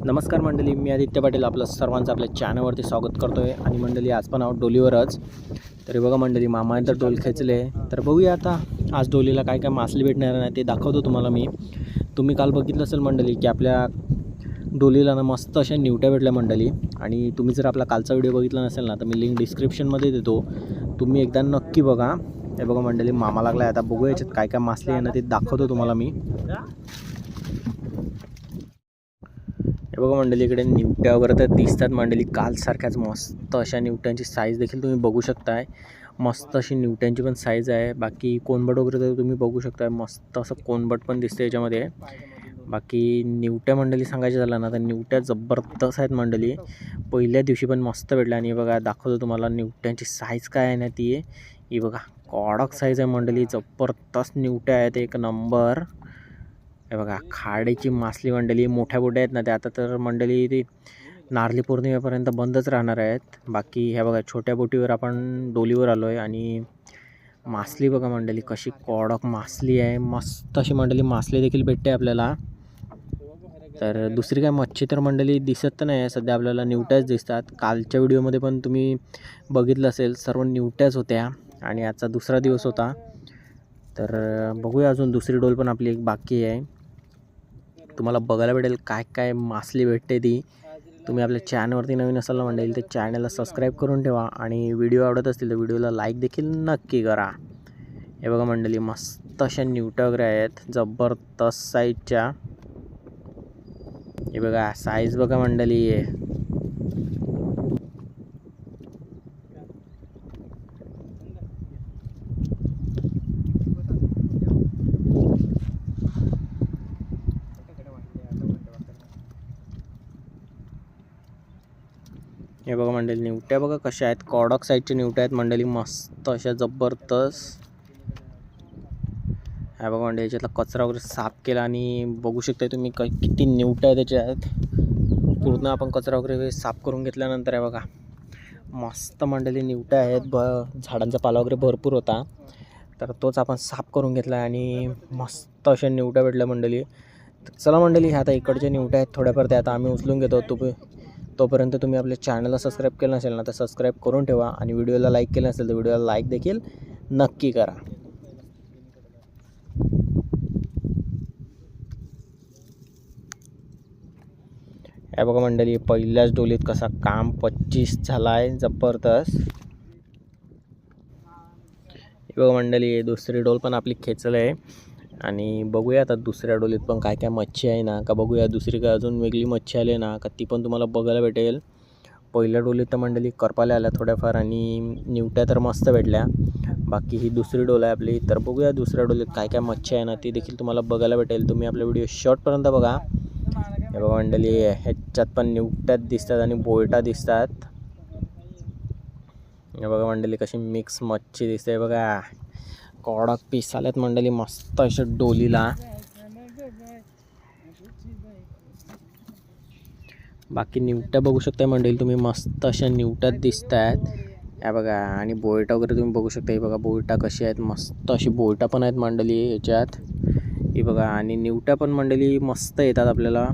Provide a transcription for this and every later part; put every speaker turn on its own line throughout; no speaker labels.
नमस्कार मंडळी, मी आदित्य पाटील आपलं सर्वांचं आपल्या चॅनलवरती स्वागत करतो आहे. आणि मंडळी आज पण आहोत डोलीवरच. तरी बघा मंडळी, मामाने तर डोल खेचले. तर बघूया आता आज डोलीला काय काय मासली भेटणार नाही ते दाखवतो तुम्हाला मी. तुम्ही काल बघितलं असेल मंडळी की आपल्या डोलीला ना मस्त अशा निवट्या भेटल्या मंडळी. आणि तुम्ही जर आपला कालचा व्हिडिओ बघितला नसेल ना तर मी लिंक डिस्क्रिप्शनमध्ये देतो, तुम्ही एकदा नक्की बघा. हे बघा मंडळी, मामा लागला आहे. आता बघूया याच्यात काय काय मासली आहे ना ते दाखवतो तुम्हाला मी. हे बघा मंडळी, इकडे निवट्या वगैरे तर दिसतात मंडळी. कालसारख्याच मस्त अशा निवट्यांची साईज देखील तुम्ही बघू शकताय. मस्त अशी निवट्यांची पण साईज आहे. बाकी कोनबट वगैरे तर तुम्ही बघू शकताय, मस्त असं कोनबट पण दिसते याच्यामध्ये. बाकी निवट्या मंडळी सांगायचं झालं ना तर निवट्या जबरदस्त आहेत मंडळी. पहिल्या दिवशी पण मस्त भेटल्या. आणि बघा दाखवतो तुम्हाला निवट्यांची साईज काय आहे ना ती. ही बघा कडक साईज आहे मंडळी, जबरदस्त निवट्या आहेत, एक नंबर. हे बघा खाडीची मासली मंडळी, मोठ्या बोट्या आहेत ना त्या आता तर मंडळी ती नारळी पौर्णिमेपर्यंत बंदच राहणार आहेत. बाकी ह्या बघा छोट्या बोटीवर आपण डोलीवर आलो आहे. आणि मासली बघा मंडळी कशी कडक मासली आहे, मस्त अशी मंडळी मासली देखील भेटते आपल्याला. तर दुसरी काय मच्छी तर मंडळी दिसत नाही आहे सध्या, आपल्याला निवट्याच दिसतात. कालच्या व्हिडिओमध्ये पण तुम्ही बघितलं असेल सर्व निवट्याच होत्या. आणि आजचा दुसरा दिवस होता. तर बघूया, अजून दुसरी डोल पण आपली एक बाकी आहे. तुम्हाला बघायला भेटेल काय काय मासली भेटते ती. तुम्ही आपल्या चॅनलवरती नवीन असाल ना मंडळी तर चॅनलला सबस्क्राईब करून ठेवा. आणि व्हिडिओ आवडत असतील तर व्हिडिओला लाईक देखील नक्की करा. हे बघा मंडळी, मस्त अशा निवट्या वगैरे आहेत जबरदस्त साईजच्या. हे बघा साईज बघा मंडळी आहे. हे बघा मंडळी, निवट्या बघा कशा आहेत, कडक साईजच्या निवट्या आहेत मंडळी, मस्त अशा जबरदस्त. हे बघा मंडळी, याच्यातला कचरा वगैरे साफ केला. आणि बघू शकता तुम्ही किती निवट्या आहेत त्याच्यात. पूर्ण आपण कचरा वगैरे साफ करून घेतल्यानंतर हे बघा मस्त मंडळी निवट्या आहेत. झाडांचा पाला वगैरे भरपूर होता तर तोच आपण साफ करून घेतला आणि मस्त अशा निवट्या भेटल्या मंडळी. तर चला मंडळी, आता इकडच्या निवट्या आहेत थोड्याफार, त्या आता आम्ही उचलून घेतो. तोपर्यंत तुम्ही आपल्या चॅनलला सबस्क्राईब केलं नसेल ना तर सबस्क्राईब करून ठेवा. आणि व्हिडिओला लाईक केलं नसेल तर व्हिडिओला लाईक देखील नक्की करा. हे बघा मंडळी, पहिल्याच डोलीत कसा काम 25 झाला आहे, जबरदस्त. हे बघा मंडळी, दुसरी डोल पण आपली खेचलं आहे. आणि बघूया आता दुसऱ्या डोलीत पण काय काय मच्छी आहे ना का. बघूया दुसरी काय अजून वेगळी मच्छी आली ना का ती पण तुम्हाला बघायला भेटेल. पहिल्या डोलीत तर मंडळी करपाल्या आल्या थोड्याफार आणि निवट्या तर मस्त भेटल्या. बाकी ही दुसरी डोल आहे आपली. तर बघूया दुसऱ्या डोलीत काय काय मच्छी आहे ना ती देखील तुम्हाला बघायला भेटेल. तुम्ही आपला व्हिडिओ शॉर्टपर्यंत बघा. हे बघा मंडळी, ह्याच्यात पण निवट्यात दिसतात आणि बोयटा दिसतात. हे बघा मंडळी कशी मिक्स मच्छी दिसते बघा, कडक पीस आल्यात मंडळी मस्त अशा डोलीला. बाकी निवट्या बघू शकता मंडळी तुम्ही, मस्त अशा निवट्यात दिसत आहेत. या बघा, आणि बोयटा वगैरे तुम्ही बघू शकता. हे बघा बोयटा कशी आहेत, मस्त अशी बोयटा पण आहेत मंडळी याच्यात. हे बघा, आणि निवट्या पण मंडळी मस्त येतात आपल्याला.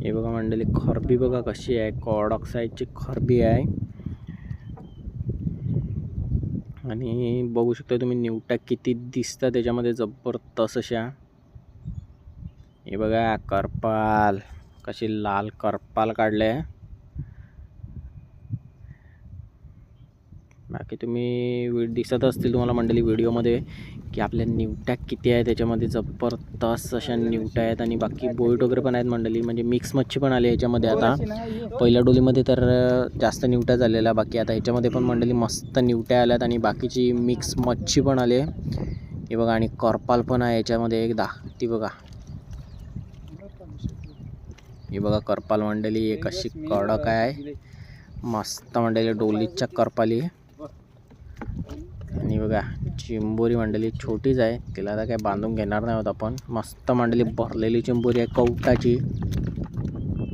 हे बघा मंडळी, खरबी बघा कशी आहे, कडक साईजची खरबी आहे. आणि बघू शकता तुम्ही निवट्या किती दिसतात त्याच्यामध्ये, जबरदस्त अशा. हे बघा करपाल, कशी लाल करपाल काढले. बाकी तुम्ही दिसत असतील तुम्हाला मंडळी व्हिडिओमध्ये की आपल्या निवट्या किती आहेत त्याच्यामध्ये, जबरदस्त अशा निवट्या आहेत. आणि बाकी बोईट वगैरे पण आहेत मंडळी, म्हणजे मिक्स मच्छी पण आली ह्याच्यामध्ये. आता पहिल्या डोलीमध्ये तर जास्त निवट्या झालेल्या, बाकी आता ह्याच्यामध्ये पण मंडळी मस्त निवट्या आल्यात आणि बाकीची मिक्स मच्छी पण आले. हे बघा, आणि करपाल पण आहे याच्यामध्ये एकदा, ती बघा. ही बघा करपाल मंडळी कशी कडक आहे, मस्त मंडळी डोलीच्या करपाली. आणि बघा चिंबोरी मंडळी छोटीच आहे, तिला आता काय बांधून घेणार नाही आहोत आपण. मस्त मंडळी भरलेली चिंबोरी आहे कवटाची.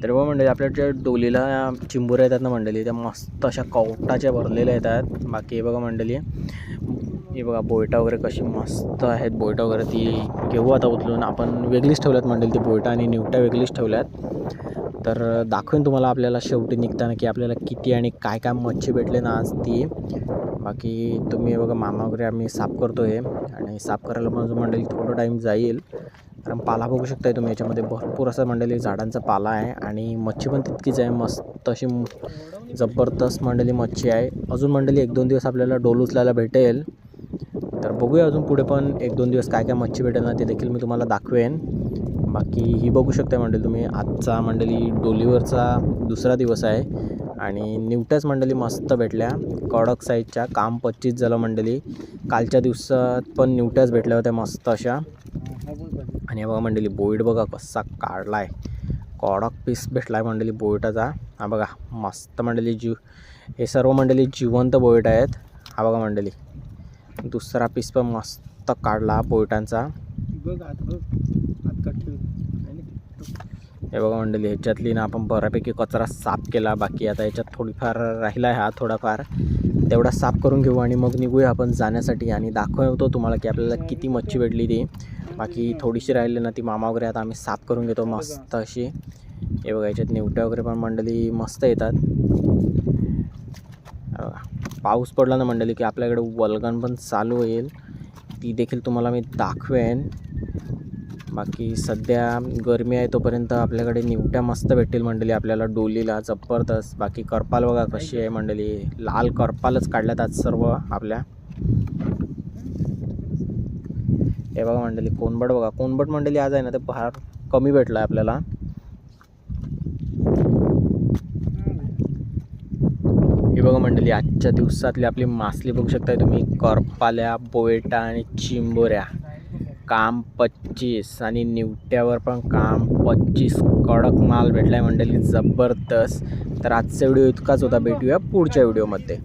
तर बघा मंडळी आपल्या ज्या डोलीला चिंबोऱ्या येतात ना मंडळी, त्या मस्त अशा कवटाच्या भरलेल्या येतात. बाकी हे बघा मंडळी, हे बघा बोयटा वगैरे कशी मस्त आहेत. बोयटा वगैरे ती घेऊ आता उचलून. आपण वेगळीच ठेवल्यात मंडळी ती बोयटा आणि निवट्या वेगळीच ठेवल्यात. तर दाखवेन तुम्हाला आपल्याला शेवटी निघताना की आपल्याला किती आणि काय काय मच्छी भेटले ना आज ती. बाकी तुम्ही बघा मामा वगैरे आम्ही साफ करतो आहे आणि साफ करायला माझं मंडळी थोडं टाईम जाईल. कारण पाला बघू शकताय तुम्ही, याच्यामध्ये भरपूर असा मंडळी झाडांचा पाला आहे आणि मच्छी पण तितकीच आहे. मस्त अशी जबरदस्त मंडळी मच्छी आहे. अजून मंडळी 1-2 दिवस आपल्याला डोल उचलायला भेटेल. तर बघूया अजून पुढे पण 1-2 दिवस काय काय मच्छी भेटेल ना ते देखील मी तुम्हाला दाखवेन. बाकी ही बघू शकता मंडळी तुम्ही, आजचा मंडळी डोलीवरचा दुसरा दिवस आहे आणि निवट्याच मंडळी मस्त भेटल्या कडक साईजच्या. काम 25 झालं मंडळी. कालच्या दिवसात पण निवट्याच भेटल्या होत्या मस्त अशा. आणि हे बघा मंडळी बोईड बघा कसा काढला आहे, कडक पीस भेटला आहे मंडळी बोईटाचा. हा बघा मस्त मंडळी हे सर्व मंडळी जिवंत बोईट आहेत. हा बघा मंडळी दुसरा पीस पण मस्त काढला बोईटांचा. हे बघा मंडळी ह्याच्यातली ना आपण बऱ्यापैकी कचरा साफ केला. बाकी आता याच्यात थोडीफार राहिला आहे, हा थोडाफार तेवढा साफ करून घेऊ आणि मग निघूया आपण जाण्यासाठी आणि दाखवतो तुम्हाला की आपल्याला किती मच्छी भेटली ती. बाकी थोडीशी राहिली ना ती मामा वगैरे आता आम्ही साफ करून घेतो मस्त अशी. हे बघा याच्यात निवट्या वगैरे पण मंडळी मस्त येतात. पाऊस पडला ना मंडळी की आपल्याकडे वल्गण पण चालू होईल, ती देखील तुम्हाला मी दाखवेन. बाकी सध्या गरमी आहे तोपर्यंत आपल्याकडे निवट्या मस्त भेटतील मंडळी आपल्याला डोलीला जबरदस्त. बाकी करपाल बघा कशी आहे मंडळी, लाल करपालच काढल्यात आज सर्व आपल्या. हे बघा मंडळी कोणबट बघा, कोणबट मंडळी आज आहे ना ते फार कमी भेटला आहे आपल्याला. हे बघा मंडळी आजच्या दिवसातली आपली मासली बघू शकताय तुम्ही, करपाल्या, बोयटा आणि चिंबोऱ्या. काम 25 आणि निवट्यावर पण काम 25. कडक माल भेटला आहे मंडळी जबरदस्त. तर आजचा व्हिडिओ इतकाच होता, भेटूया पुढच्या व्हिडिओमध्ये.